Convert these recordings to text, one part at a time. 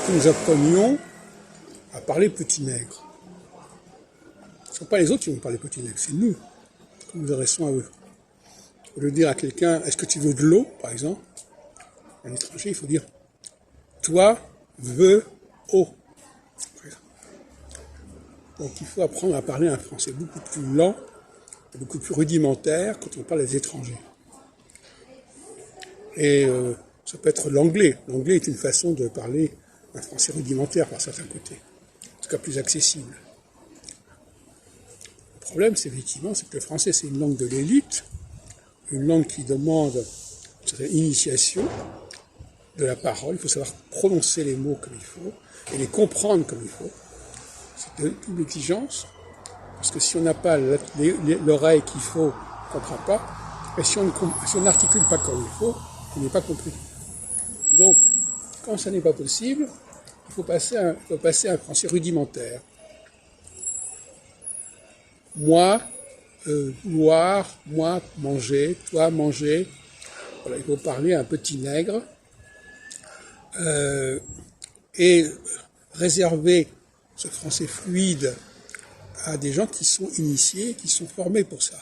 que nous apprenions à parler petit nègre. Ce ne sont pas les autres qui vont parler petit nègre, c'est nous que nous adressons à eux. Au lieu de dire à quelqu'un, est-ce que tu veux de l'eau, par exemple, un étranger, il faut dire, toi, veux eau. Donc il faut apprendre à parler un français beaucoup plus lent, beaucoup plus rudimentaire quand on parle des étrangers. Et ça peut être l'anglais. L'anglais est une façon de parler un français rudimentaire par certains côtés, en tout cas plus accessible. Le problème, c'est effectivement, c'est que le français, c'est une langue de l'élite, une langue qui demande une certaine initiation de la parole. Il faut savoir prononcer les mots comme il faut et les comprendre comme il faut. C'est une exigence, parce que si on n'a pas l'oreille qu'il faut, on ne comprend pas. Et si on n'articule pas comme il faut, on n'est pas compris. Donc, quand ça n'est pas possible, il faut passer à un français rudimentaire. Moi, vouloir, moi, manger, toi, manger. Voilà, il faut parler un petit nègre et réserver ce français fluide à des gens qui sont initiés, qui sont formés pour ça.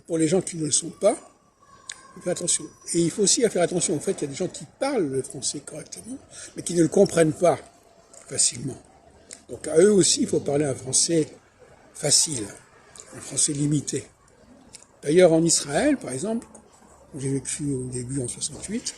Pour les gens qui ne le sont pas, il faut faire attention. Et il faut aussi faire attention au fait qu'il y a des gens qui parlent le français correctement, mais qui ne le comprennent pas facilement. Donc à eux aussi, il faut parler un français facile, un français limité. D'ailleurs, en Israël, par exemple, où j'ai vécu au début en 68,